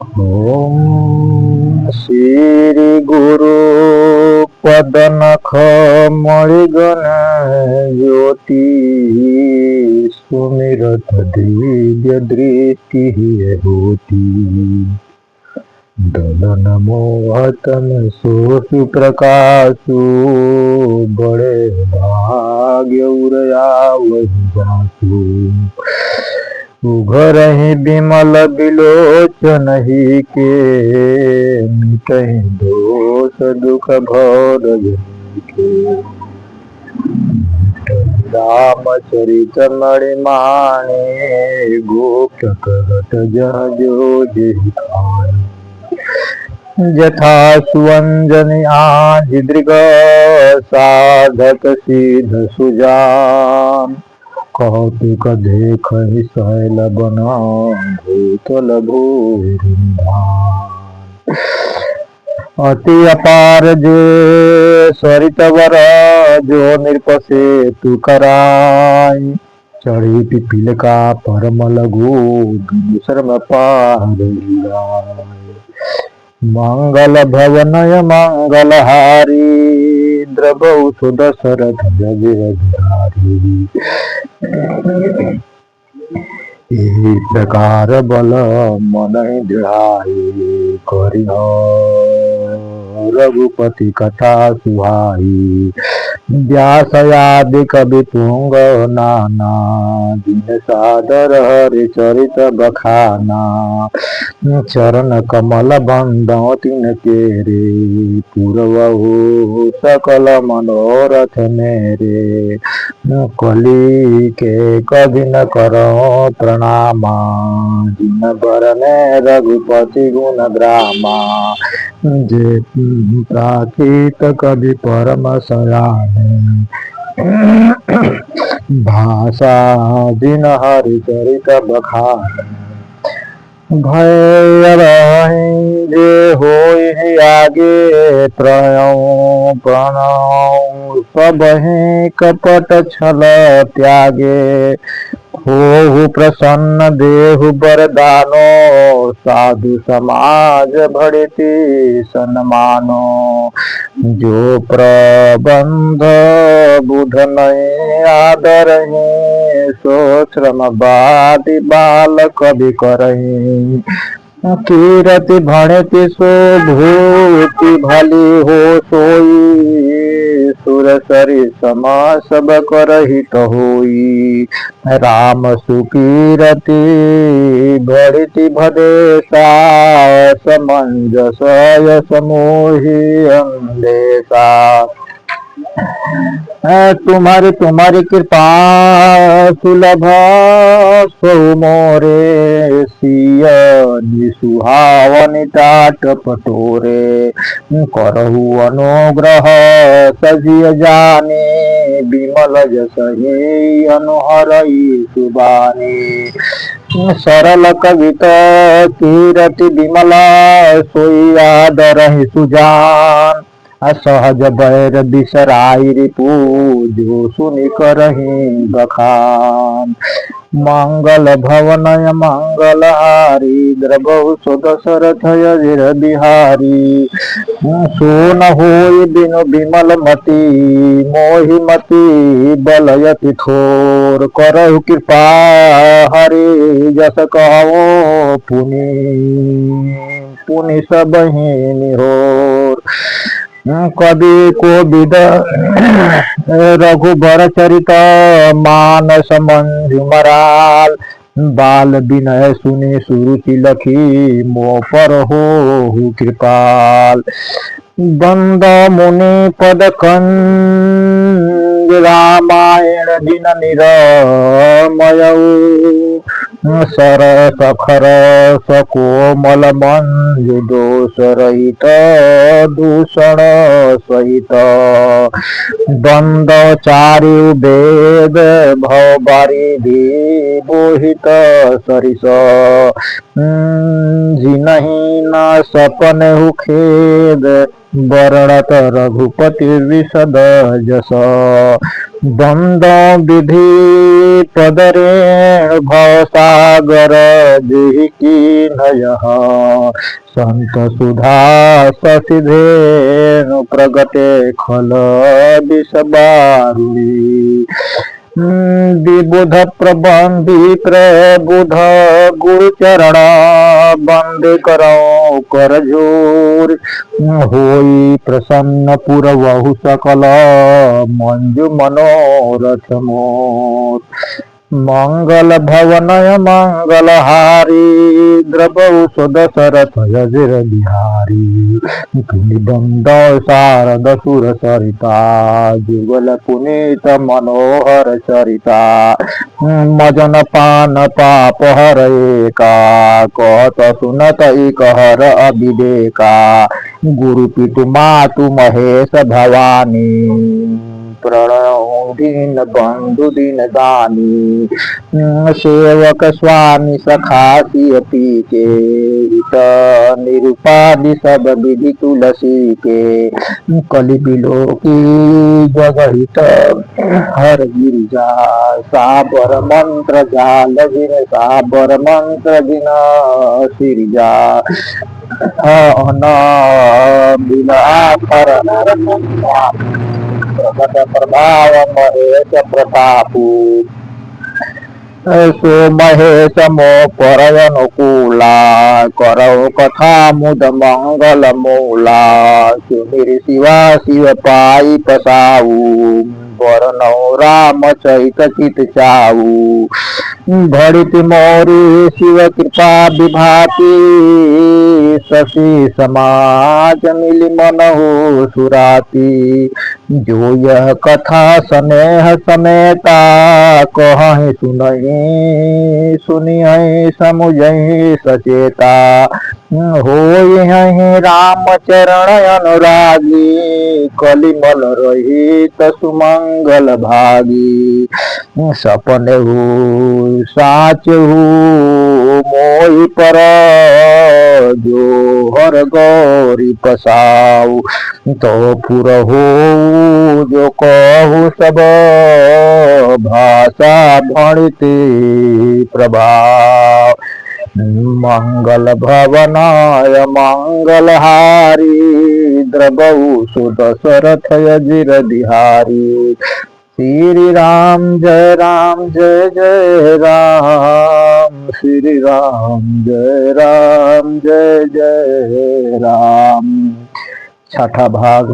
ओम श्री गुरु पदनख मणिगण ज्योति सुमिरत दिव्य दृष्टि होती दलन मोहतन सोसु प्रकाशु बड़े भाग्य उरया वही जासु उघर ही बिमल बिलोचन ही के मिटहि दोष दुख भौर के रामचरित मणिमाणे गोप्त करत जह जो जेहि जथा सुअंजनि आंधि दृग साधक सिद्ध सुजान कौतुक देख शैल बन भूतल भूरिधान अति अपार जे सरित वर जो नृपसे तु कराई चढ़ी पिपील का परम लघु शर्म पार मंगल भवनय मंगलहारी द्रवौ सुदशरथ जगधारी एहि प्रकार बल मन दृढ़ाई करिह रघुपति कथा सुहाई व्यास आदि कवि तुंग नाना दिन सादर हरि चरित बखाना चरण कमल बंदो तिन केरे पूर्वहु सकल मनोरथ मेरे कली के कभी न करो प्रणामा जिन बरने रघुपति गुण ग्रामा जे प्राकृत कवि परम सयाने भाषा दिन हरि चरित बखान भय जे होई आगे त्रयं प्रणव सबहि कपट छल त्यागे हो प्रसन्न देहु बरदानो साधु समाज भड़ती सन्मानो जो प्रबंध बुध नये आदर सो श्रम बादि बाल कवि करही कीरति भणति सो भूति भली हो सोई सुर सरि समा सब करहित होई राम सुकीरति भड़ति भदेशा समंजस यस मोहि अंदेशा तुम्हारी कृपा सुलभ सो मोरे सिय निसुहावनि टाट पटोरे करहु अनुग्रह सजिय जाने बिमल जसहि अनुहरई सुबानी सरल कवित कीरति विमला सोई आदरहि सुजान असहज बैर बिसराई रिपु जो सुनि करहि बखान मंगल भवनय मंगलहारी द्रवौ सुदशरथ यजिर बिहारी सोन होई बिनु बिमल मति मोहि मति बलयति थोर करहु कृपा हरि जस कहो पुनि पुनि सबहि निहोर कवि को विद रघुबर चरित मानस मंजु मराल बाल विनय सुने सुरुचि लखी मोह पर हो कृपाल बंद मुनि पद कंज रामायण दिन निरमय सर सखर सकोमल मंजु दोष रहित दूषण सहित बंद चारु वेद भव बारिधि बोहित सरिस जिनहि न सपन खेद वर्णत रघुपति विशद जस बंद विधि पदरेण भव सागर जिहि कीन्हयः संत सुधा ससिधेनु प्रगटे खल विषबारुणी विबुध प्रबंधी प्रबुध गुरु चरण बंदे करो कर जोर होई प्रसन्न पुरवहु सकल मंजु मनोरथ मोर मंगल भवनय मंगल हारी द्रवौ दशरथ यजिर बिहारी निबंध शारद सुर सरिता जुगल पुनीत मनोहर चरिता मजन पान पाप हरेका कहत सुनत कहर अविवेका गुरु पितु मातु महेश भवानी प्रणव दीन बंधु दीन दानी सेवक स्वामी सखा सियती के हित निरुपाधि सब विधि तुलसी के कलि बिलो की जगहित हर गिरिजा साबर मंत्र जाल जिन साबर मंत्र जिन सिरिजा अना बिना कर प्रकट प्रभाव महेश प्रतापु सो महेश मो परय अनुकूला करौ कथा मुद मंगल मूला सुमिर शिवा शिव पाई पसाऊ वरनौ राम चैत चित चाऊ भड़ित मोरी शिव कृपा विभाति शशि समाज मिलि मनहु सुराती जो यह कथा स्नेह समेता कहहि सुनहि सुनिहि समुझहि सचेता होहि राम चरण अनुरागी कलिमल रहित सुमंगल भागी सपने हो साच हो मोहि पर जो हर गौरी पसाऊ तो पुर हो जो कहु सब भाषा भणिते प्रभाव मंगल भवनाय मंगल हारी द्रवौ सुदशरथ यजिर बिहारी श्री राम जय जय राम श्री राम जय जय राम। छठा भाग।